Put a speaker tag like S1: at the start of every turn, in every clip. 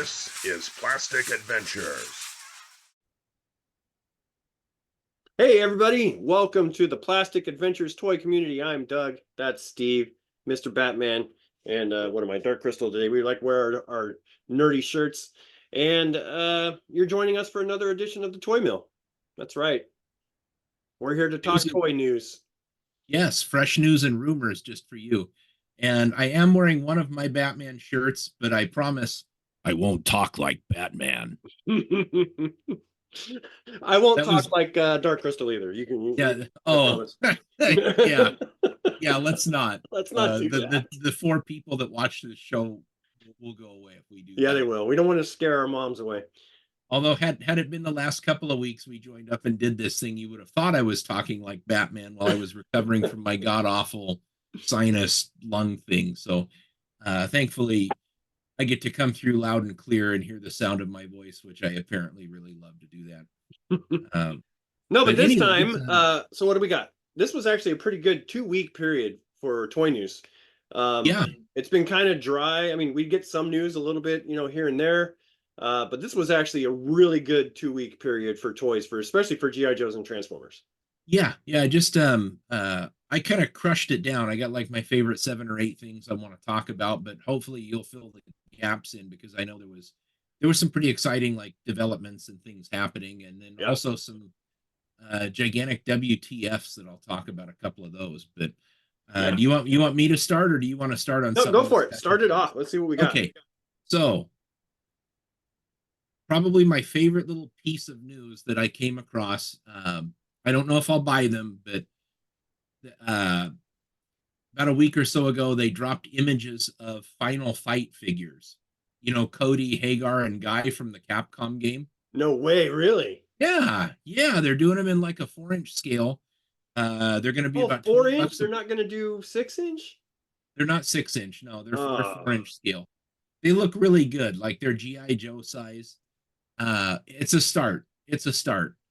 S1: This is Plastic Adventures.
S2: Hey everybody, welcome to the Plastic Adventures toy community. I'm Doug, that's Steve, Mr. Batman, and what am I, Dark Crystal today. We like wear our nerdy shirts, and you're joining us for another edition of the Toy Mill. That's right. We're here to talk toy news.
S3: Yes, fresh news and rumors just for you. And I am wearing one of my Batman shirts, but I promise I won't talk like Batman.
S2: I won't talk like Dark Crystal either. You can.
S3: Yeah. Yeah. Let's not.
S2: Let's not do that.
S3: The four people that watch this show will go away if we do.
S2: Yeah, they will. We don't want to scare our moms away.
S3: Although had it been the last couple of weeks we joined up and did this thing, you would have thought I was talking like Batman while I was recovering from my god awful sinus lung thing. So thankfully I get to come through loud and clear and hear the sound of my voice, which I apparently really love to do that.
S2: But this time, so what do we got? This was actually a pretty good 2-week period for toy news.
S3: Yeah,
S2: it's been kind of dry. I mean, we get some news a little bit, here and there. But this was actually a really good 2-week period for toys, especially for G.I. Joes and Transformers.
S3: Yeah. Just I kind of crushed it down. I got like my favorite 7 or 8 things I want to talk about, but hopefully you'll fill the gaps in because I know there was some pretty exciting like developments and things happening, and then also some gigantic WTFs that I'll talk about, a couple of those. But do you want me to start, or do you want to start on?
S2: No, go for it. Start it off. Let's see what we got.
S3: Okay, so probably my favorite little piece of news that I came across. I don't know if I'll buy them, but about a week or so ago, they dropped images of Final Fight figures. Cody, Hagar, and Guy from the Capcom game.
S2: No way, really?
S3: Yeah, they're doing them in like a 4-inch scale. They're going to be about
S2: 4-inch. They're not going to do 6-inch.
S3: They're not 6-inch. No, they're 4-inch scale. They look really good, like they're GI Joe size. It's a start.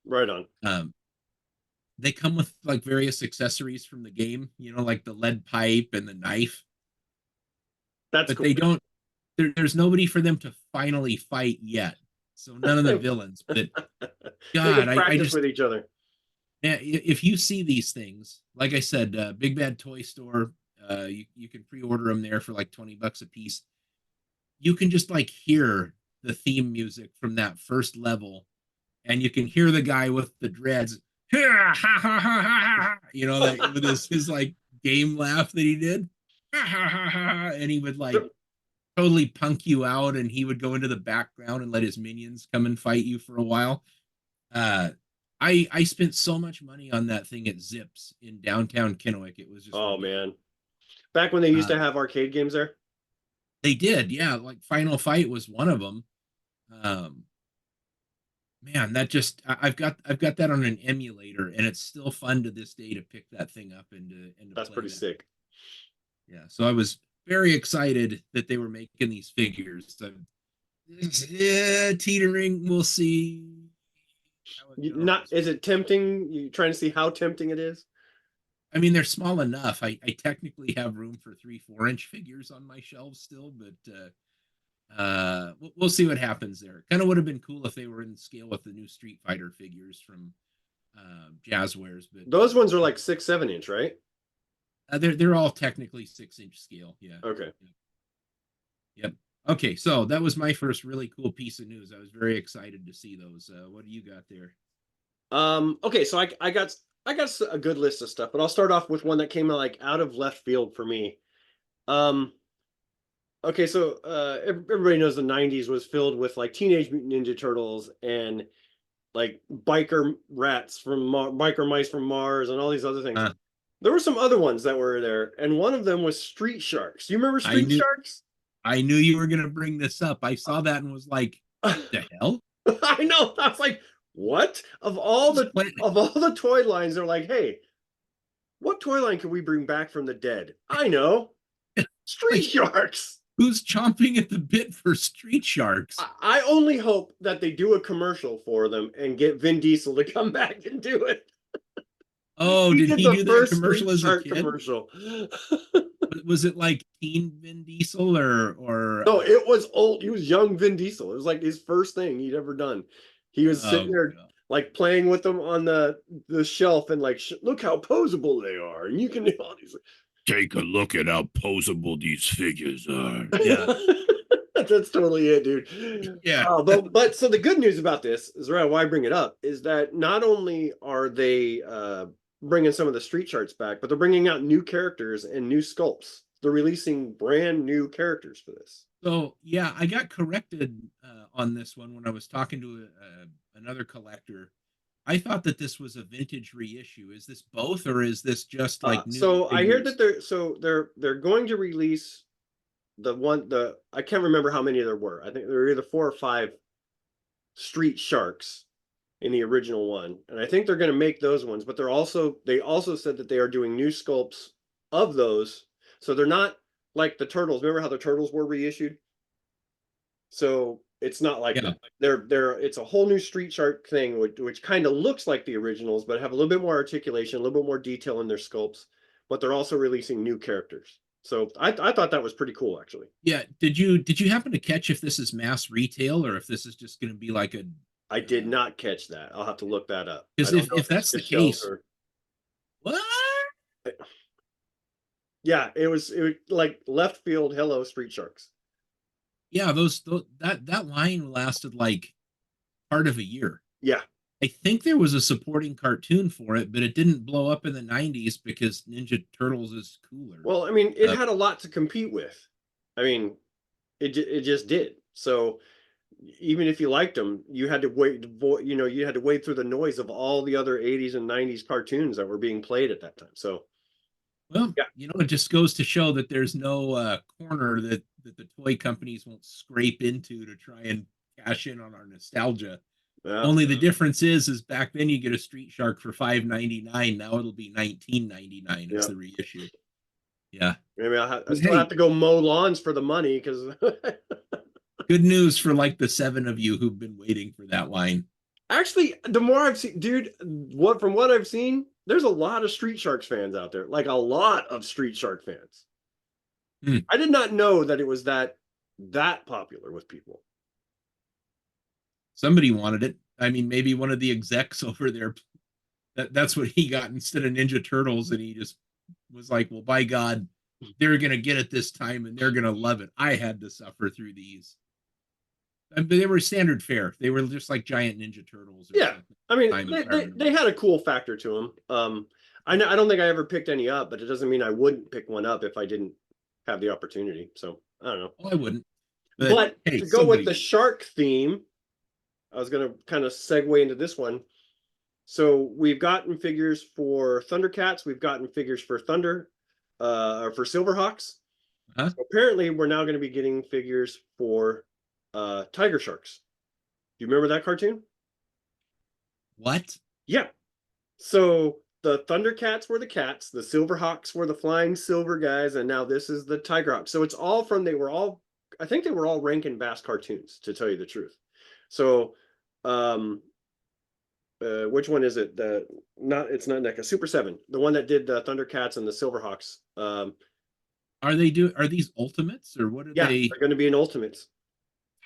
S2: Right on.
S3: They come with like various accessories from the game, like the lead pipe and the knife.
S2: But
S3: cool. They don't. There's nobody for them to finally fight yet. So none of the villains. But God,
S2: I just with each other.
S3: Yeah, if you see these things, like I said, Big Bad Toy Store, you can pre-order them there for like $20 a piece. You can just like hear the theme music from that first level, and you can hear the guy with the dreads, that with his like game laugh that he did, and he would like totally punk you out, and he would go into the background and let his minions come and fight you for a while. I spent so much money on that thing at Zips in downtown Kennewick. It was just
S2: man, back when they used to have arcade games there.
S3: They did, yeah. Like Final Fight was one of them. Man, that just I've got that on an emulator, and it's still fun to this day to pick that thing up and
S2: that's pretty sick.
S3: Yeah, so I was very excited that they were making these figures. Teetering, we'll see.
S2: Is it tempting? You trying to see how tempting it is?
S3: I mean, they're small enough. I technically have room for 3-4-inch figures on my shelves still, but we'll see what happens there. Kind of would have been cool if they were in scale with the new Street Fighter figures from Jazzwares, but
S2: those ones are like 6-7 inch, right?
S3: They're all technically 6-inch scale. Yeah.
S2: Okay.
S3: Yep. Okay, so that was my first really cool piece of news. I was very excited to see those. What do you got there?
S2: Okay, so I got a good list of stuff, but I'll start off with one that came like out of left field for me. Okay, so everybody knows the 90s was filled with like Teenage Mutant Ninja Turtles and like biker rats from biker mice from Mars and all these other things. There were some other ones that were there, and one of them was Street Sharks. Do you remember Street Sharks?
S3: I knew you were going to bring this up. I saw that and was like, what the hell?
S2: I know. I was like, what? Of all the toy lines, they're like, hey, what toy line can we bring back from the dead? I know. Street Sharks.
S3: Who's chomping at the bit for Street Sharks?
S2: I only hope that they do a commercial for them and get Vin Diesel to come back and do it.
S3: Oh, did he do that commercial as a kid?
S2: Commercial.
S3: Was it like teen Vin Diesel or
S2: No, it was old. He was young Vin Diesel. It was like his first thing he'd ever done. He was sitting
S3: oh
S2: there
S3: God.
S2: like playing with them on the shelf and like, look how posable they are, and you can do all these.
S1: Take a look at how posable these figures are.
S3: Yeah.
S2: That's totally it, dude.
S3: Yeah.
S2: But so the good news about this is right why I bring it up is that not only are they bringing some of the street charts back, but they're bringing out new characters and new sculpts. They're releasing brand new characters for this.
S3: So yeah, I got corrected on this one when I was talking to another collector. I thought that this was a vintage reissue. Is this both, or is this just like new
S2: So I hear
S3: figures?
S2: that they're going to release the I can't remember how many there were. I think there were either 4 or 5 Street Sharks in the original one, and I think they're going to make those ones. But they also said that they are doing new sculpts of those, so they're not like the turtles. Remember how the turtles were reissued? So it's not like
S3: Yeah.
S2: that. It's a whole new Street Shark thing, which kind of looks like the originals, but have a little bit more articulation, a little bit more detail in their sculpts. But they're also releasing new characters. So I thought that was pretty cool, actually.
S3: Yeah. Did you happen to catch if this is mass retail or if this is just going to be like a?
S2: I did not catch that. I'll have to look that up.
S3: Because if that's the case, what?
S2: Yeah, it was like left field. Hello, Street Sharks.
S3: Yeah, those that line lasted like part of a year.
S2: Yeah,
S3: I think there was a supporting cartoon for it, but it didn't blow up in the 90s because Ninja Turtles is cooler.
S2: well, I mean, it had a lot to compete with. I mean, it just did. So even if you liked them, you had to wait. You had to wade through the noise of all the other '80s and '90s cartoons that were being played at that time. So
S3: Well,
S2: yeah,
S3: it just goes to show that there's no corner that the toy companies won't scrape into to try and cash in on our nostalgia.
S2: yeah.
S3: Only the difference is back then you get a Street Shark for $5.99. Now it'll be $19.99 as
S2: Yeah.
S3: the reissue. Yeah.
S2: Maybe I
S3: But
S2: still
S3: hey,
S2: have to go mow lawns for the money because
S3: good news for like the 7 of you who've been waiting for that line.
S2: actually, the more I've seen, dude, from what I've seen, there's a lot of Street Sharks fans out there, like a lot of Street Shark fans.
S3: Hmm.
S2: I did not know that it was that popular with people.
S3: Somebody wanted it. I mean, maybe one of the execs over there. That's what he got instead of Ninja Turtles, and he just was like, "Well, by God, they're gonna get it this time, and they're gonna love it." I had to suffer through these, but they were standard fare. They were just like giant Ninja Turtles. Or
S2: Yeah,
S3: something.
S2: I mean, they had a cool factor to them. I don't think I ever picked any up, but it doesn't mean I wouldn't pick one up if I didn't have the opportunity. So I don't know.
S3: Well, I wouldn't.
S2: But
S3: hey,
S2: to go with the shark theme, I was going to kind of segue into this one. So we've gotten figures for Thundercats. We've gotten figures for Thunder, or for Silverhawks.
S3: Uh-huh.
S2: So apparently, we're now going to be getting figures for Tiger Sharks. Do you remember that cartoon?
S3: What?
S2: Yeah. So the Thundercats were the cats, the Silverhawks were the flying silver guys, and now this is the Tigerhawks. So it's all from I think they were all Rankin Bass cartoons, to tell you the truth. So which one is it? It's not NECA, Super 7, the one that did the Thundercats and the Silverhawks.
S3: Are these ultimates or what are
S2: Yeah,
S3: they?
S2: they're going to be in Ultimates.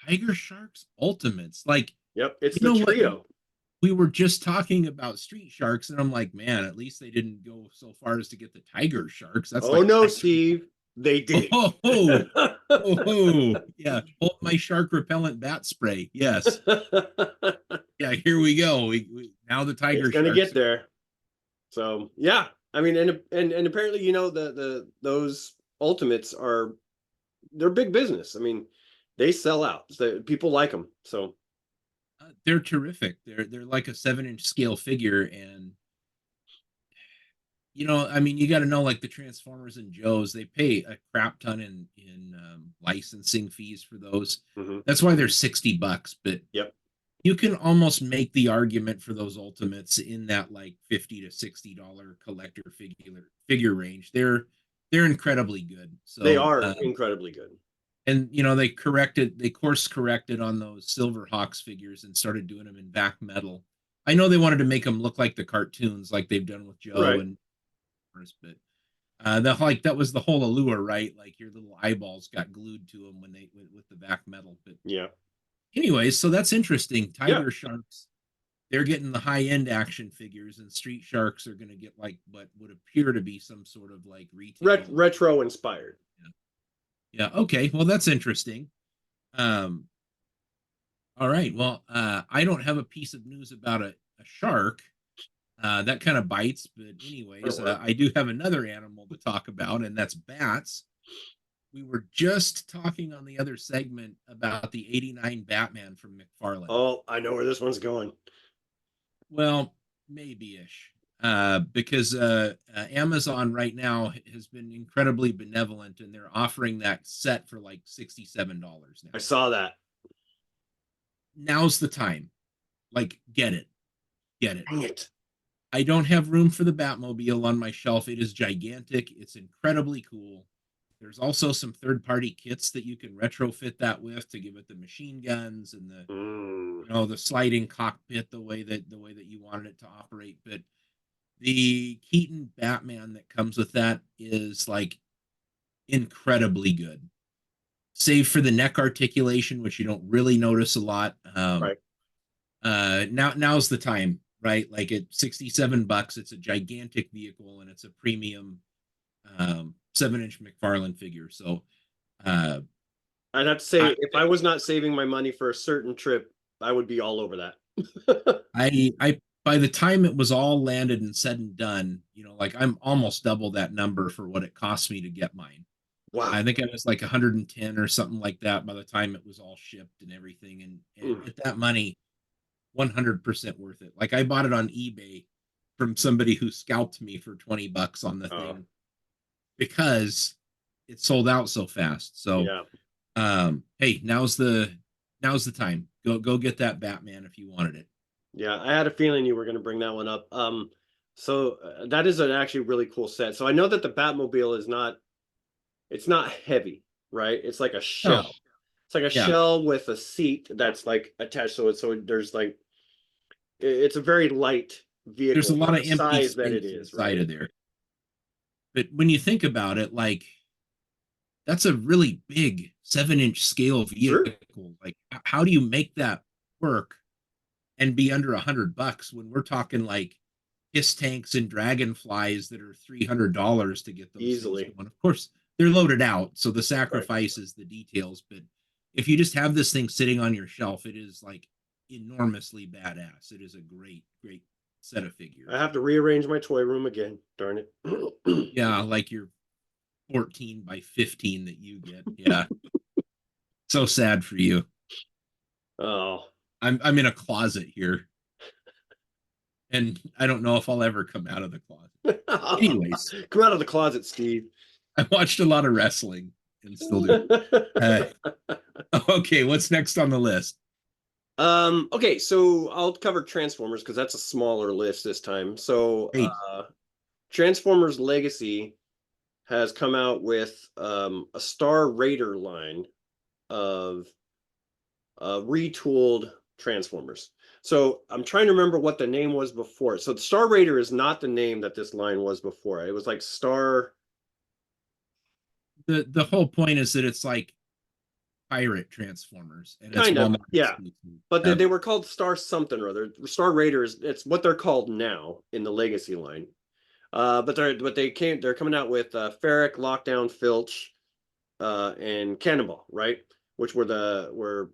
S3: Tiger Sharks Ultimates. Like,
S2: Yep, it's
S3: you
S2: the
S3: know what?
S2: trio.
S3: We were just talking about Street Sharks, and I'm like, man, at least they didn't go so far as to get the Tiger Sharks. That's
S2: Oh
S3: like
S2: no, Steve, they did.
S3: Oh, yeah. Hold my shark repellent bat spray. Yes. Yeah, here we go. We now the Tiger
S2: It's gonna
S3: Sharks.
S2: get there. So yeah, I mean, and apparently, those Ultimates they're big business. I mean, they sell out. So people like them. So
S3: They're terrific. They're like a 7-inch scale figure, and I mean, you got to know, like the Transformers and Joes, they pay a crap ton in licensing fees for those.
S2: mhm.
S3: That's why they're $60. But
S2: Yep.
S3: you can almost make the argument for those Ultimates in that like $50 to $60 collector figure range. They're incredibly good. So
S2: They are incredibly good.
S3: and they course corrected on those Silverhawks figures and started doing them in back metal. I know they wanted to make them look like the cartoons, like they've done with Joe
S2: Right.
S3: and but that was the whole allure, right? Like your little eyeballs got glued to them when they with the back metal. But
S2: Yeah.
S3: anyways, so that's interesting.
S2: Yeah.
S3: Tiger Sharks, they're getting the high end action figures, and Street Sharks are going to get like what would appear to be some sort of like retail
S2: Retro inspired.
S3: Yeah. Okay. Well, that's interesting. Um. All right. Well, I don't have a piece of news about a shark. That kind of bites, but anyways, I do have another animal to talk about, and that's bats. We were just talking on the other segment about the '89 Batman from McFarlane.
S2: Oh, I know where this one's going.
S3: Well, maybe-ish. Because Amazon right now has been incredibly benevolent, and they're offering that set for like $67 now.
S2: I saw that.
S3: Now's the time. Like, get it.
S2: Dang it.
S3: I don't have room for the Batmobile on my shelf. It is gigantic. It's incredibly cool. There's also some third-party kits that you can retrofit that with to give it the machine guns and the sliding cockpit the way that you wanted it to operate. But the Keaton Batman that comes with that is like incredibly good. Save for the neck articulation, which you don't really notice a lot.
S2: Right.
S3: Now's the time, right? Like at $67, it's a gigantic vehicle and it's a premium 7-inch McFarlane figure. So
S2: I'd have to say, if I was not saving my money for a certain trip, I would be all over that.
S3: I by the time it was all landed and said and done, like I'm almost double that number for what it cost me to get mine.
S2: Wow.
S3: I think it was like 110 or something like that by the time it was all shipped and everything. And at that money, 100% worth it. Like I bought it on eBay from somebody who scalped me for $20 on the thing because it sold out so fast. So, hey, now's the time. Go get that Batman if you wanted it.
S2: Yeah, I had a feeling you were going to bring that one up. So that is an actually really cool set. So I know that the Batmobile is not. It's not heavy, right? It's like a shell.
S3: Oh.
S2: It's like a shell with a seat that's like attached to it. So there's like, it's a very light vehicle.
S3: There's a lot of empty
S2: size
S3: space
S2: that it is,
S3: inside
S2: right?
S3: of there. But when you think about it, like that's a really big 7-inch scale vehicle. Sure. Like, how do you make that work and be under $100 when we're talking like HISS tanks and dragonflies that are $300 to get those
S2: easily
S3: things going? Of course, they're loaded out, so the sacrifice is the details. But if you just have this thing sitting on your shelf, it is like enormously badass. It is a great set of figures.
S2: I have to rearrange my toy room again. Darn it.
S3: Yeah, like your 14 by 15 that you get. Yeah. So sad for you.
S2: Oh.
S3: I'm in a closet here. And I don't know if I'll ever come out of the closet. Anyways.
S2: Come out of the closet, Steve.
S3: I watched a lot of wrestling and still do. Okay, what's next on the list?
S2: Okay, so I'll cover Transformers because that's a smaller list this time. So Transformers Legacy has come out with a Star Raider line of retooled Transformers. So I'm trying to remember what the name was before. So the Star Raider is not the name that this line was before. It was like Star.
S3: The whole point is that it's like pirate Transformers, and
S2: kind of, yeah. But they were called Star something or other. Star Raiders, it's what they're called now in the Legacy line. But they're coming out with Ferric, Lockdown, Filch, and Cannonball, right? Which were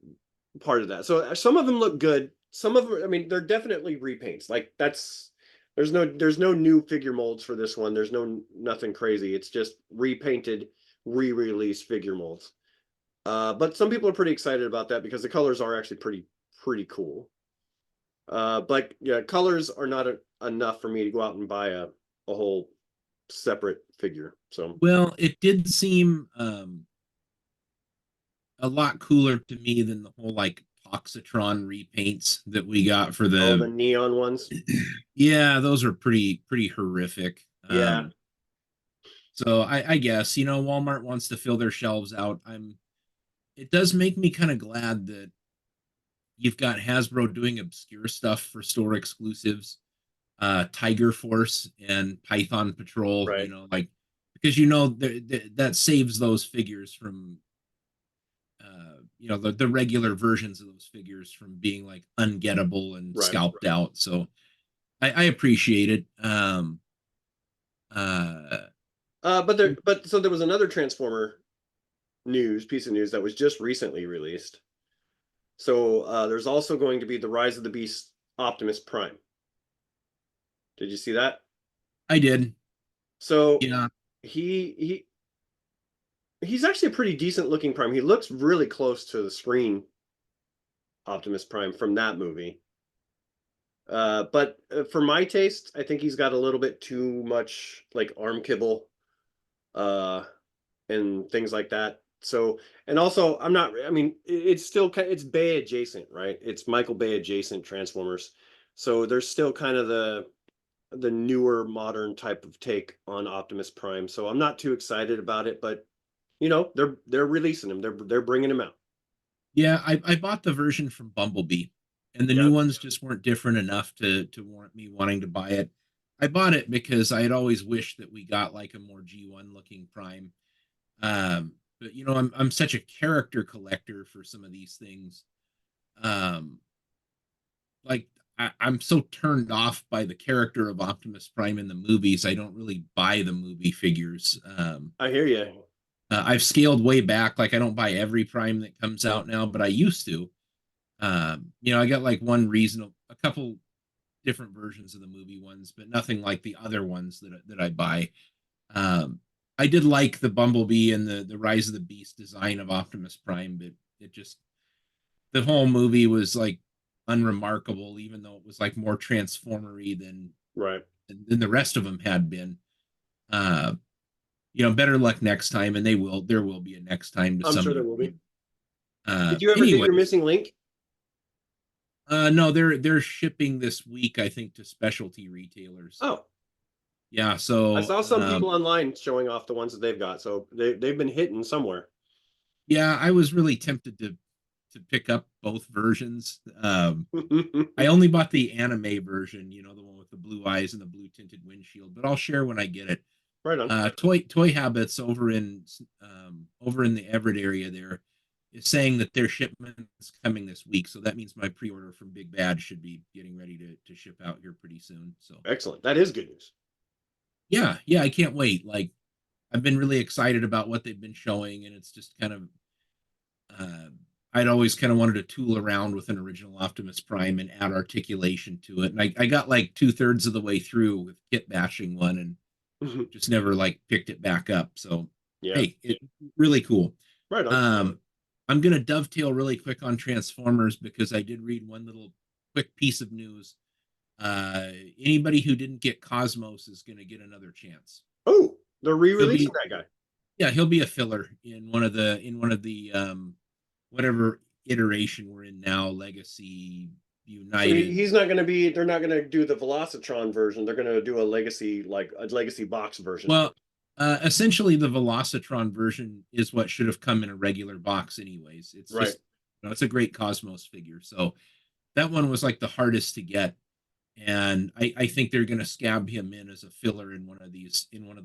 S2: part of that. So some of them look good. Some of them, I mean, they're definitely repaints. Like there's no new figure molds for this one. There's nothing crazy. It's just repainted, re-release figure molds. But some people are pretty excited about that because the colors are actually pretty cool. But yeah, colors are not enough for me to go out and buy a whole separate figure. So
S3: well, it did seem a lot cooler to me than the whole like Toxitron repaints that we got for the
S2: neon ones.
S3: Yeah, those are pretty horrific.
S2: Yeah.
S3: So I guess, Walmart wants to fill their shelves out. It does make me kind of glad that you've got Hasbro doing obscure stuff for store exclusives, Tiger Force and Python Patrol,
S2: right.
S3: Like because you know that saves those figures from you know the regular versions of those figures from being like ungettable and
S2: Right.
S3: scalped out. So I appreciate it. Uh,
S2: But so there was another Transformer piece of news that was just recently released. So there's also going to be the Rise of the Beast Optimus Prime. Did you see that?
S3: I did.
S2: So
S3: Yeah.
S2: he's actually a pretty decent looking Prime. He looks really close to the screen Optimus Prime from that movie. But for my taste, I think he's got a little bit too much like arm kibble, and things like that. So, and also, I mean, it's still it's Bay adjacent, right? It's Michael Bay adjacent Transformers. So there's still kind of the newer modern type of take on Optimus Prime. So I'm not too excited about it, but you know, they're releasing him. They're bringing him out.
S3: Yeah, I bought the version from Bumblebee, and the
S2: Yeah.
S3: new ones just weren't different enough to warrant me wanting to buy it. I bought it because I had always wished that we got like a more G1 looking Prime. But you know, I'm such a character collector for some of these things. Um, like I'm so turned off by the character of Optimus Prime in the movies. I don't really buy the movie figures.
S2: I hear you.
S3: I've scaled way back. Like I don't buy every Prime that comes out now, but I used to. You know, I got like a couple different versions of the movie ones, but nothing like the other ones that I buy. Um, I did like the Bumblebee and the Rise of the Beast design of Optimus Prime, but it just the whole movie was like unremarkable, even though it was like more transformery
S2: Right.
S3: than the rest of them had been. Uh, you know, better luck next time, and there will be a next time to
S2: I'm
S3: some
S2: sure there will be.
S3: degree.
S2: Did you ever get
S3: Anyway,
S2: your missing link?
S3: no, they're shipping this week, I think, to specialty retailers.
S2: Oh,
S3: Yeah,
S2: I
S3: so
S2: saw some people online showing off the ones that they've got. So they've been hitting somewhere.
S3: yeah, I was really tempted to pick up both versions. I only bought the anime version, you know, the one with the blue eyes and the blue tinted windshield, but I'll share when I get it.
S2: Right on.
S3: Toy Habits over in the Everett area there is saying that their shipment's coming this week, so that means my pre-order from Big Bad should be getting ready to ship out here pretty soon. So
S2: Excellent. That is good news.
S3: yeah, I can't wait. Like I've been really excited about what they've been showing, and it's just kind of uh, I'd always kind of wanted to tool around with an original Optimus Prime and add articulation to it. And I got like 2/3 of the way through with kit bashing one and just never like picked it back up. So
S2: Yeah.
S3: hey, really cool.
S2: Right on.
S3: I'm gonna dovetail really quick on Transformers because I did read one little quick piece of news. Anybody who didn't get Cosmos is gonna get another chance.
S2: Oh, they're re-releasing that guy.
S3: Yeah, he'll be a filler in one of the whatever iteration we're in now, Legacy,
S2: So
S3: United.
S2: he's not going to be. They're not going to do the Velocitron version. They're going to do a legacy box version.
S3: Well, essentially the Velocitron version is what should have come in a regular box anyways. It's
S2: Right.
S3: just you know, it's a great Cosmos figure. So that one was like the hardest to get. And I think they're gonna scab him in as a filler in one of the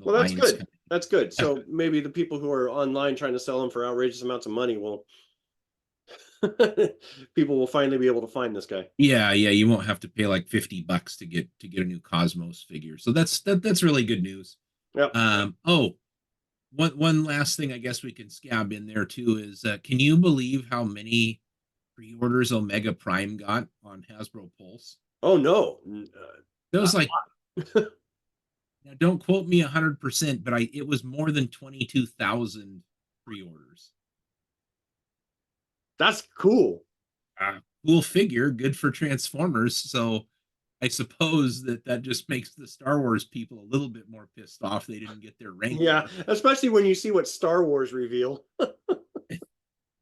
S2: Well, that's
S3: lines.
S2: good. That's good. So maybe the people who are online trying to sell them for outrageous amounts of money will people will finally be able to find this guy.
S3: Yeah, you won't have to pay like $50 to get a new Cosmos figure. So that's really good news.
S2: Yep.
S3: Oh, one last thing I guess we can scab in there too is can you believe how many pre-orders Omega Prime got on Hasbro Pulse?
S2: Oh no.
S3: It was like now don't quote me 100%, but it was more than 22,000 pre-orders.
S2: That's cool.
S3: Cool figure, good for Transformers. So I suppose that just makes the Star Wars people a little bit more pissed off they didn't get their rank.
S2: Yeah, especially when you see what Star Wars reveal.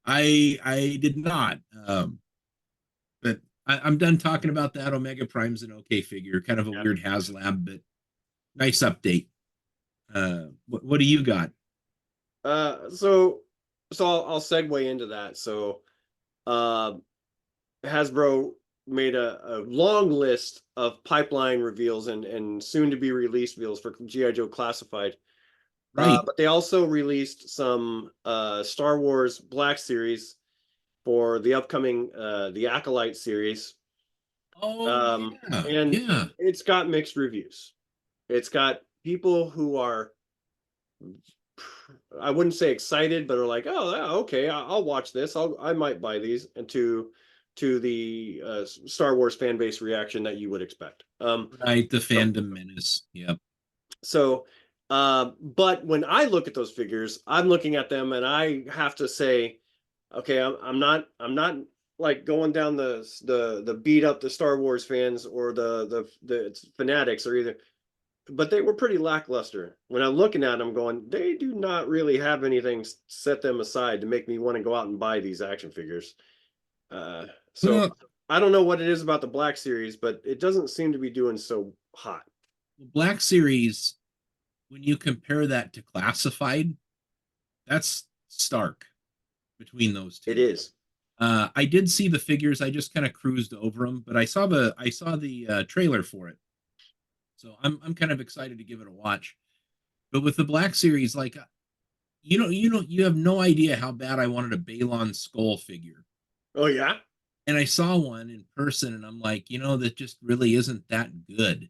S3: I did not. But I'm done talking about that. Omega Prime's an okay figure, kind of a weird HasLab, but nice update. What do you got?
S2: So I'll segue into that. So Hasbro made a long list of pipeline reveals and soon to be released reveals for GI Joe Classified.
S3: Right.
S2: But they also released some Star Wars Black Series for the upcoming the Acolyte series.
S3: Oh yeah.
S2: And
S3: Yeah.
S2: it's got mixed reviews. It's got people who are, I wouldn't say excited, but are like, oh, okay, I'll watch this. I might buy these, and to the Star Wars fan base reaction that you would expect.
S3: Right. The
S2: So,
S3: fandom menace. Yep.
S2: so but when I look at those figures, I'm looking at them and I have to say, okay, I'm not like going down the beat up the Star Wars fans or the fanatics or either, but they were pretty lackluster. When I'm looking at them going, they do not really have anything set them aside to make me want to go out and buy these action figures. So
S3: Well,
S2: I don't know what it is about the Black Series, but it doesn't seem to be doing so hot.
S3: Black Series, when you compare that to Classified, that's stark between those two.
S2: It is.
S3: I did see the figures. I just kind of cruised over them, but I saw the trailer for it, so I'm kind of excited to give it a watch. But with the Black Series, like you have no idea how bad I wanted a Balon Skull figure,
S2: Oh yeah.
S3: and I saw one in person, and I'm like, that just really isn't that good.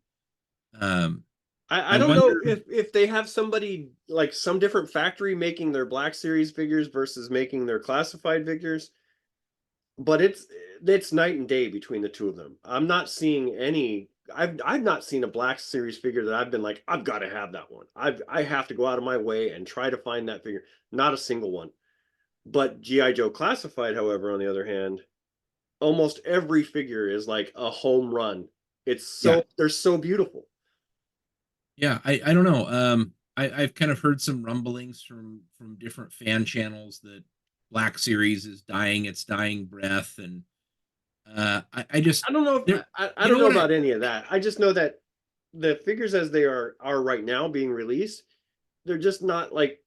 S3: Um,
S2: I
S3: I
S2: don't know
S3: wonder.
S2: if they have somebody like some different factory making their Black Series figures versus making their classified figures, but it's night and day between the two of them. I'm not seeing any. I've not seen a Black Series figure that I've been like, I've got to have that one. I have to go out of my way and try to find that figure. Not a single one. But GI Joe Classified, however, on the other hand, almost every figure is like a home run. It's
S3: Yeah,
S2: they're so beautiful.
S3: yeah. I don't know. I've kind of heard some rumblings from different fan channels that Black Series is dying its dying breath, and I just
S2: I don't know if
S3: there.
S2: I
S3: You
S2: don't
S3: know
S2: know
S3: what I?
S2: about any of that. I just know that the figures as they are right now being released, they're just not like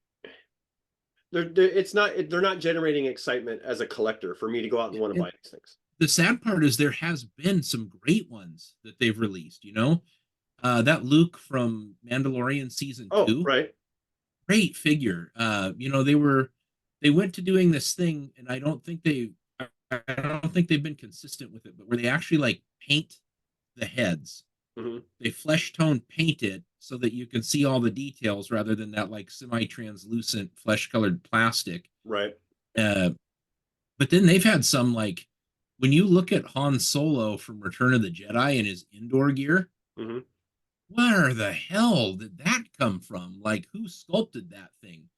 S2: it's not they're not generating excitement as a collector for me to go out and want to
S3: And
S2: buy these things.
S3: the sad part is there has been some great ones that they've released. That Luke from Mandalorian season
S2: Oh,
S3: 2,
S2: right.
S3: great figure. They went to doing this thing, and I don't think they've been consistent with it, but where they actually like paint the heads,
S2: Hmm.
S3: they flesh tone paint it so that you can see all the details rather than that like semi-translucent flesh colored plastic.
S2: Right.
S3: Uh, but then they've had some like when you look at Han Solo from Return of the Jedi and his indoor gear,
S2: Hmm.
S3: where the hell did that come from? Like, who sculpted that thing?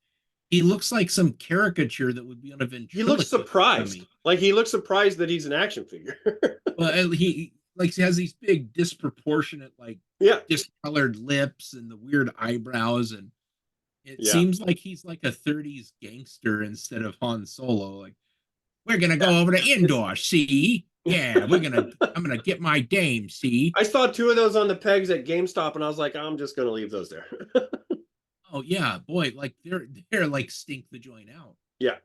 S3: He looks like some caricature that would be on a
S2: He looks
S3: ventriloquist
S2: surprised.
S3: dummy.
S2: Like he looks surprised that he's an action figure.
S3: Well, he has these big disproportionate, like
S2: Yeah.
S3: discolored lips and the weird eyebrows, and it
S2: Yeah.
S3: seems like he's like a 30s gangster instead of Han Solo. Like, we're gonna
S2: Yeah.
S3: go over to
S2: It's
S3: Indoor, see? Yeah, I'm gonna get my dame, see?
S2: I saw two of those on the pegs at GameStop and I was like, I'm just gonna leave those there.
S3: Oh yeah, boy, like they're like stink the joint out.
S2: Yeah.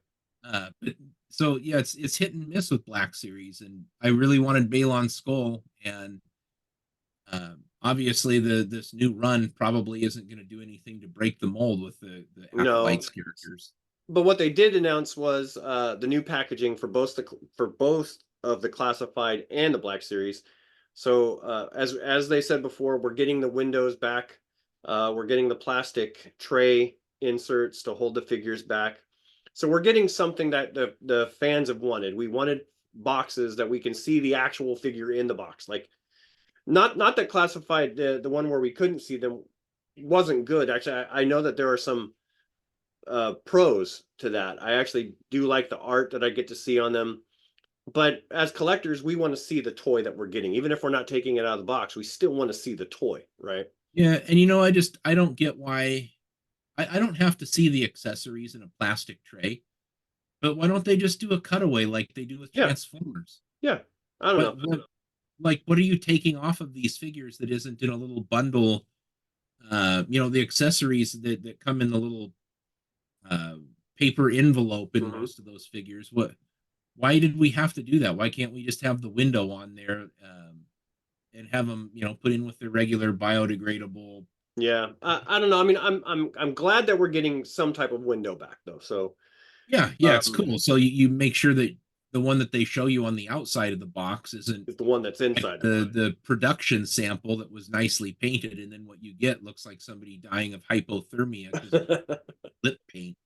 S3: But so yeah, it's hit and miss with Black Series, and I really wanted Balon Skull, and obviously this new run probably isn't going to do anything to break the mold with the
S2: No.
S3: Acolytes characters.
S2: But what they did announce was the new packaging for both of the classified and the Black Series. So as they said before, we're getting the windows back. We're getting the plastic tray inserts to hold the figures back. So we're getting something that the fans have wanted. We wanted boxes that we can see the actual figure in the box. Like not that classified the one where we couldn't see them wasn't good. Actually, I know that there are some pros to that. I actually do like the art that I get to see on them. But as collectors, we want to see the toy that we're getting. Even if we're not taking it out of the box, we still want to see the toy, right?
S3: Yeah, and I don't get why I don't have to see the accessories in a plastic tray, but why don't they just do a cutaway like they do with
S2: Yeah.
S3: Transformers?
S2: Yeah. I don't know.
S3: What are you taking off of these figures that isn't in a little bundle? The accessories that come in the little uh, paper envelope in
S2: Mhm.
S3: most of those figures. Why did we have to do that? Why can't we just have the window on there and have them, put in with their regular biodegradable
S2: Yeah, I don't know. I mean, I'm glad that we're getting some type of window back though. So
S3: Yeah, yeah, it's
S2: um,
S3: cool. So you make sure that the one that they show you on the outside of the box isn't
S2: is the one that's
S3: like
S2: inside
S3: the production sample that was nicely painted, and then what you get looks like somebody dying of hypothermia because of
S2: the
S3: lip paint.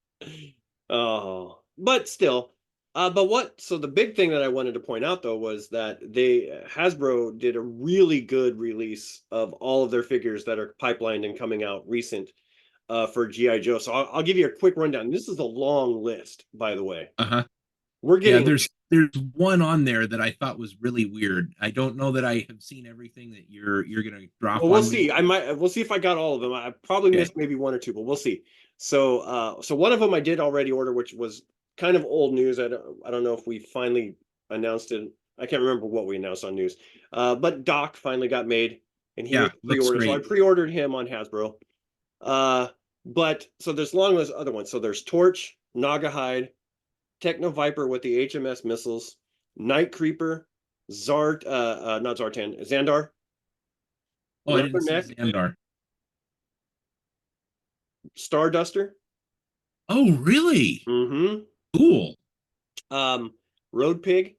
S2: Oh, but still, but what? So the big thing that I wanted to point out though was that Hasbro did a really good release of all of their figures that are pipelined and coming out recent for GI Joe. So I'll give you a quick rundown. This is a long list, by the way.
S3: Uh-huh.
S2: We're
S3: Yeah,
S2: getting
S3: there's one on there that I thought was really weird. I don't know that I have seen everything that you're gonna drop
S2: well, we'll
S3: on me.
S2: see. We'll see if I got all of them. I probably
S3: Okay.
S2: missed maybe one or two, but we'll see. So so one of them I did already order, which was kind of old news. I don't know if we finally announced it. I can't remember what we announced on news. But Doc finally got made and he was
S3: Yeah, looks
S2: pre-ordered. So I
S3: great.
S2: pre-ordered him on Hasbro. Uh but so there's long list other ones. So there's Torch, Nagahide, Techno Viper with the HMS missiles, Night Creeper, not Zartan, Xandar,
S3: Oh, I didn't see
S2: Leatherneck,
S3: Xandar.
S2: Starduster.
S3: Oh, really?
S2: Mm-hmm.
S3: Cool.
S2: Um, Road Pig,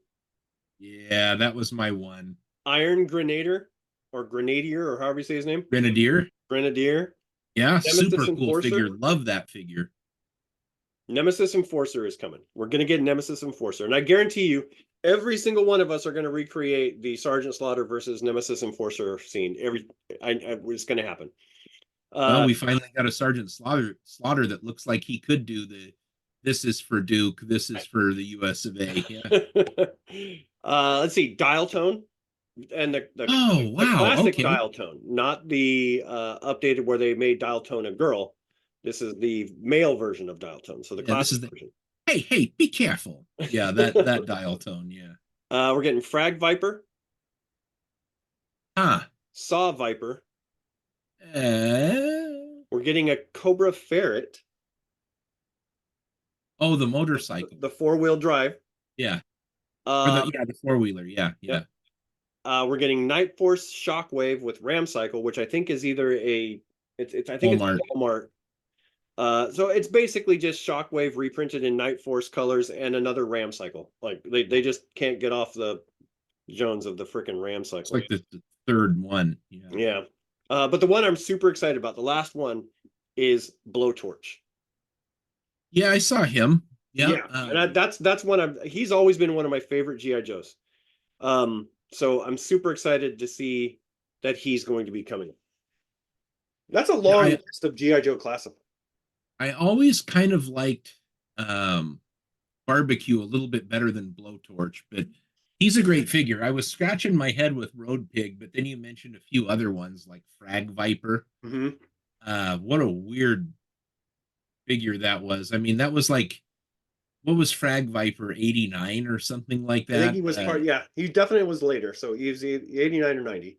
S3: Yeah, that was my one.
S2: Iron Grenadier, or Grenadier, or however you say his name.
S3: Grenadier.
S2: Grenadier.
S3: Yeah,
S2: Nemesis
S3: super cool
S2: Enforcer.
S3: figure. Love that figure.
S2: Nemesis Enforcer is coming. We're gonna get Nemesis Enforcer, and I guarantee you, every single one of us are gonna recreate the Sergeant Slaughter versus Nemesis Enforcer scene. It's gonna happen.
S3: Well, we finally got a Sergeant Slaughter that looks like he could do the this is for Duke, this is for the US of A. Yeah.
S2: Let's see, Dial Tone, and
S3: Oh,
S2: the
S3: wow.
S2: classic
S3: Okay.
S2: Dial Tone, not the updated where they made Dial Tone a girl. This is the male version of Dial Tone, so the
S3: Yeah, this
S2: classic
S3: is the
S2: version.
S3: hey, be careful. Yeah, that dial tone, yeah.
S2: We're getting Frag Viper,
S3: Huh.
S2: Saw Viper.
S3: Uh,
S2: We're getting a Cobra Ferret,
S3: oh, the motorcycle.
S2: the 4-wheel drive.
S3: Yeah. Or
S2: Um,
S3: the four-wheeler. Yeah, yeah.
S2: Yep. We're getting Night Force Shockwave with Ram Cycle, which I think is either it's I think
S3: Walmart.
S2: it's Walmart. So it's basically just Shockwave reprinted in Night Force colors and another Ram Cycle. Like they just can't get off the Jones of the freaking Ram
S3: It's
S2: Cycle.
S3: like the third one. Yeah.
S2: Yeah. But the one I'm super excited about, the last one, is Blowtorch.
S3: Yeah, I saw him. Yeah.
S2: And that's one he's always been one of my favorite GI Joes. So I'm super excited to see that he's going to be coming. That's a long list of GI Joe classic.
S3: I always kind of liked Barbecue a little bit better than Blowtorch, but he's a great figure. I was scratching my head with Road Pig, but then you mentioned a few other ones like Frag Viper.
S2: Mm-hmm.
S3: What a weird figure that was. I mean, that was like, what was Frag Viper, 89 or something like that?
S2: I think he was yeah, he definitely was later. So he was 89 or 90.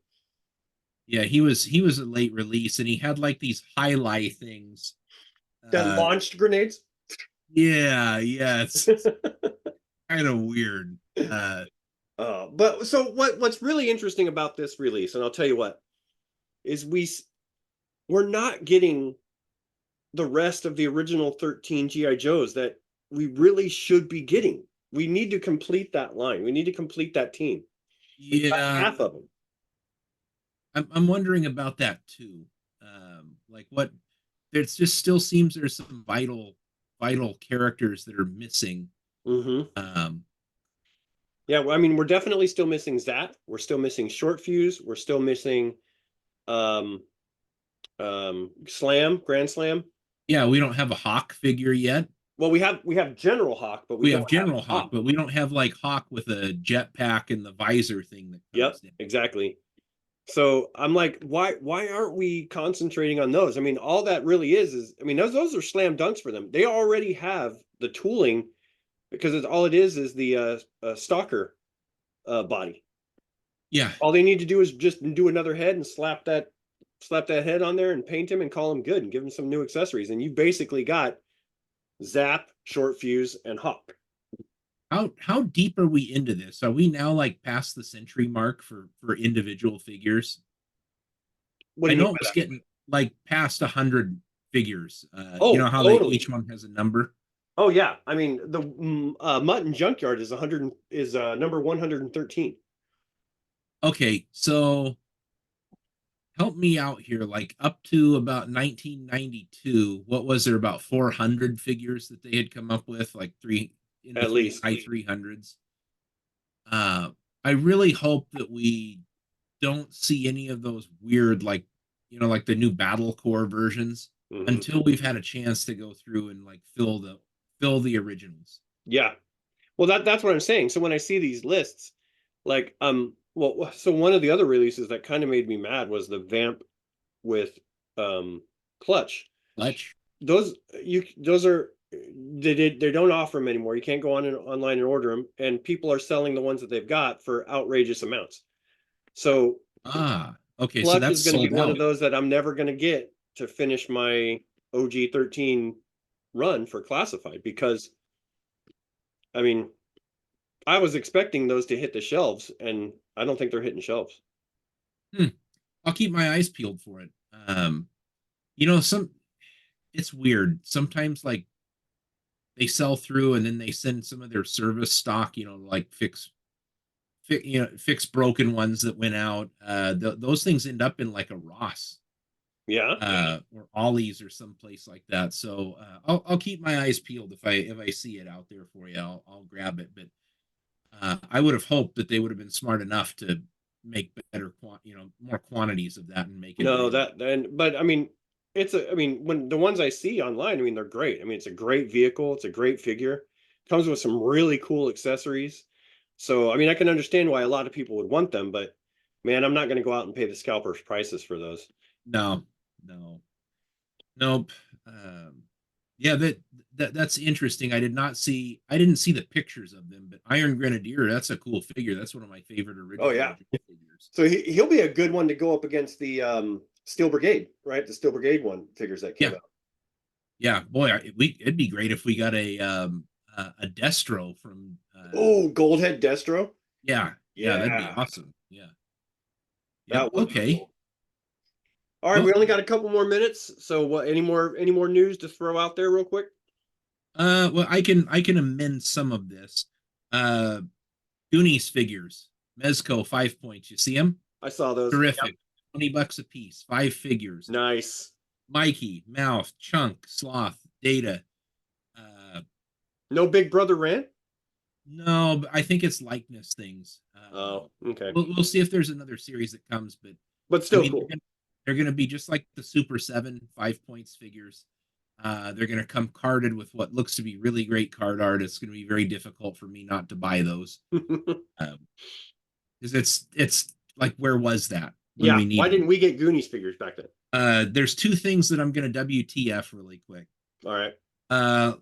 S3: Yeah, he was a late release, and he had like these highlight things
S2: that launched grenades.
S3: Yeah, it's kind of weird.
S2: But so what's really interesting about this release, and I'll tell you what, is we're not getting the rest of the original 13 GI Joes that we really should be getting. We need to complete that line. We need to complete that team.
S3: Yeah,
S2: half of them.
S3: I'm wondering about that too. Like what? There just still seems there's some vital characters that are missing.
S2: Mm-hmm. Yeah, well, I mean, we're definitely still missing Zap. We're still missing Short Fuse. We're still missing Slam, Grand Slam.
S3: Yeah, we don't have a Hawk figure yet.
S2: Well, we have General Hawk, but
S3: we have General Hawk, but we don't have like Hawk with a jetpack and the visor thing that comes down.
S2: Exactly. So I'm like, why aren't we concentrating on those? I mean, all that really is I mean, those are slam dunks for them. They already have the tooling because all it is the stalker body.
S3: Yeah.
S2: All they need to do is just do another head and slap that head on there and paint him and call him good and give him some new accessories. And you basically got Zap, Short Fuse, and Hawk.
S3: How deep are we into this? Are we now like past the century mark for individual figures?
S2: What do you mean by
S3: it's getting like past 100 figures. You
S2: Oh,
S3: know how
S2: totally.
S3: each one has a number.
S2: Oh yeah, I mean the Mutton Junkyard is 100 is number 113.
S3: Okay, so help me out here. Like up to about 1992, what was there, about 400 figures that they had come up with, like three in the
S2: At least.
S3: high 300s. Uh, I really hope that we don't see any of those weird, like, like the new Battle Core versions
S2: Mhm.
S3: until we've had a chance to go through and like fill the originals.
S2: Yeah. Well, that's what I'm saying. So when I see these lists, like well, so one of the other releases that kind of made me mad was the Vamp with Clutch.
S3: Clutch.
S2: Those are they don't offer them anymore. You can't go on and online and order them, and people are selling the ones that they've got for outrageous amounts. So
S3: Okay, so
S2: Clutch is
S3: that's
S2: going to
S3: sold
S2: be one of
S3: out.
S2: those that I'm never going to get to finish my OG 13 run for classified, because I mean, I was expecting those to hit the shelves, and I don't think they're hitting shelves.
S3: I'll keep my eyes peeled for it. Some it's weird. Sometimes like they sell through and then they send some of their service stock, like fix broken ones that went out. Those things end up in like a Ross
S2: Yeah.
S3: or Ollie's or someplace like that. So I'll keep my eyes peeled if I see it out there for you. I'll grab it. But I would have hoped that they would have been smart enough to make better more quantities of that and make it
S2: No,
S3: available.
S2: but I mean, I mean, when the ones I see online, I mean, they're great. I mean, it's a great vehicle. It's a great figure. Comes with some really cool accessories. So, I mean, I can understand why a lot of people would want them, but man, I'm not going to go out and pay the scalpers prices for those.
S3: No, no, nope. Yeah, that's interesting. I didn't see the pictures of them, but Iron Grenadier, that's a cool figure. That's one of my favorite
S2: Oh
S3: original
S2: yeah.
S3: figures.
S2: So he'll be a good one to go up against the Steel Brigade, right? The Steel Brigade one figures that came
S3: Yeah,
S2: out.
S3: yeah, boy, it'd be great if we got a Destro from
S2: Oh, Goldhead Destro.
S3: yeah, that'd be
S2: Yeah,
S3: awesome. Yeah. Yep.
S2: that would be
S3: Okay.
S2: cool. All right, we
S3: Well,
S2: only got a couple more minutes. So what, any more news to throw out there real quick?
S3: well, I can amend some of this. Uh Goonies figures, Mezco 5 points. You see them?
S2: I saw those.
S3: Terrific. $20 a piece, 5 figures.
S2: Nice.
S3: Mikey, Mouth, Chunk, Sloth, Data. Uh,
S2: No Big Brother rant?
S3: no, but I think it's likeness things.
S2: Oh, okay.
S3: We'll see if there's another series that comes, but
S2: But
S3: I
S2: still
S3: mean
S2: cool.
S3: they're gonna be just like the Super 7 5 points figures. They're gonna come carded with what looks to be really great card art. It's gonna be very difficult for me not to buy those. Because it's like, where was that when
S2: Yeah,
S3: we
S2: why
S3: needed
S2: didn't
S3: it?
S2: we get Goonies figures back then?
S3: There's two things that I'm gonna WTF really quick.
S2: All right.
S3: Uh,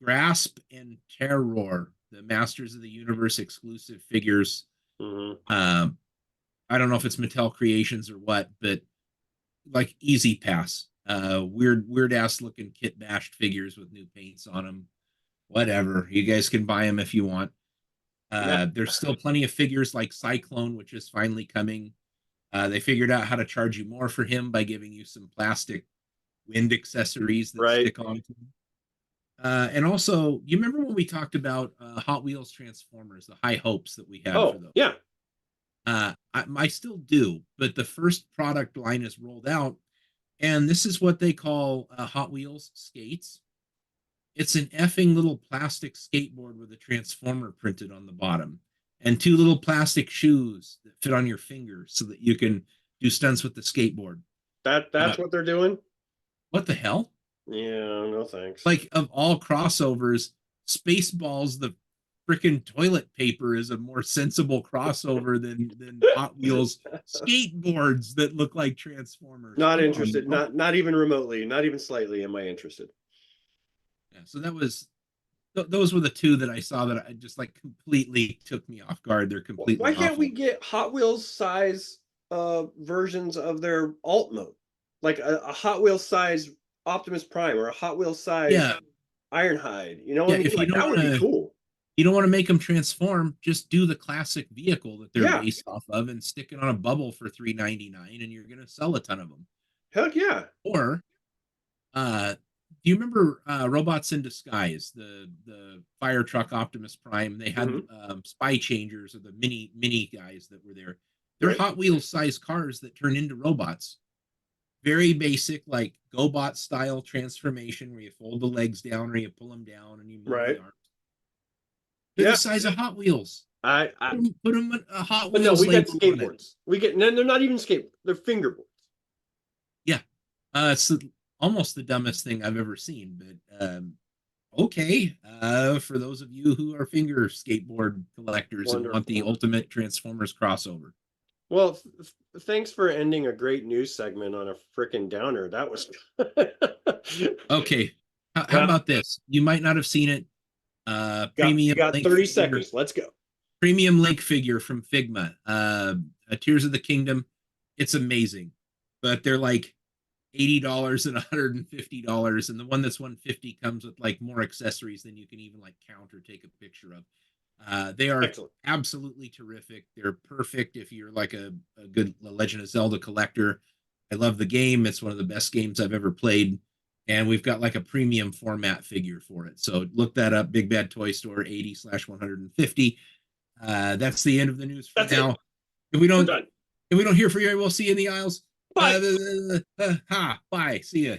S3: Grasp and Terror, the Masters of the Universe exclusive figures.
S2: Mm-hmm.
S3: I don't know if it's Mattel Creations or what, but like easy pass. Weird ass looking kit bashed figures with new paints on them. Whatever. You guys can buy them if you want.
S2: Yeah.
S3: There's still plenty of figures like Cyclone, which is finally coming. They figured out how to charge you more for him by giving you some plastic wind accessories that
S2: Right.
S3: stick on. And also, you remember when we talked about Hot Wheels Transformers, the high hopes that we had for
S2: Oh,
S3: those?
S2: yeah.
S3: I still do, but the first product line is rolled out, and this is what they call Hot Wheels skates. It's an effing little plastic skateboard with a transformer printed on the bottom, and two little plastic shoes that fit on your fingers so that you can do stunts with the skateboard.
S2: That's what they're doing?
S3: What the hell?
S2: Yeah, no thanks.
S3: Like, of all crossovers, Spaceballs, the freaking toilet paper, is a more sensible crossover than Hot Wheels skateboards that look like Transformers.
S2: Not
S3: Come on,
S2: interested.
S3: bro.
S2: Not even remotely, not even slightly am I interested.
S3: Yeah, so those were the two that I saw that I just like completely took me off guard. They're
S2: Why
S3: completely
S2: can't we
S3: awful.
S2: get Hot Wheels size versions of their alt mode? Like a Hot Wheels size Optimus Prime or a Hot Wheels size
S3: Yeah,
S2: Ironhide. You know what
S3: yeah.
S2: I mean?
S3: If
S2: Like that would be cool.
S3: you don't want to make them transform, just do the classic vehicle that they're
S2: Yeah.
S3: based off of and stick it on a bubble for $3.99, and you're gonna sell a ton of them.
S2: Heck yeah.
S3: Or do you remember Robots in Disguise, the fire truck Optimus Prime? They had spy changers, or the mini guys that were there. They're
S2: Right.
S3: Hot Wheels size cars that turn into robots. Very basic, like GoBot style transformation, where you fold the legs down or you pull them down and you move
S2: Right.
S3: the arms. They're
S2: Yeah.
S3: the size of Hot Wheels.
S2: I
S3: Put them in a Hot
S2: but no,
S3: Wheels
S2: we got
S3: label on it.
S2: skateboards. We get, no, they're not even skateboards. They're fingerboards.
S3: Yeah. It's almost the dumbest thing I've ever seen, but okay. For those of you who are finger skateboard collectors and want the
S2: Wonderful.
S3: ultimate Transformers crossover.
S2: Well, thanks for ending a great news segment on a freaking downer. That was
S3: Okay. How
S2: Yeah.
S3: about this? You might not have seen it. Premium
S2: you got
S3: Link
S2: 30
S3: figure-
S2: seconds. Let's go.
S3: Premium Link figure from Figma. Tears of the Kingdom. It's amazing. But they're like $80 and $150, and the one that's $150 comes with like more accessories than you can even like count or take a picture of. They are
S2: Excellent.
S3: absolutely terrific. They're perfect if you're like a good Legend of Zelda collector. I love the game. It's one of the best games I've ever played. And we've got like a premium format figure for it. So look that up. Big Bad Toy Store, 80/150. That's the end of the news for
S2: That's
S3: now.
S2: it.
S3: If we
S2: We're
S3: don't
S2: done.
S3: hear from you, we'll see you in the aisles.
S2: Bye.
S3: Bye. See ya.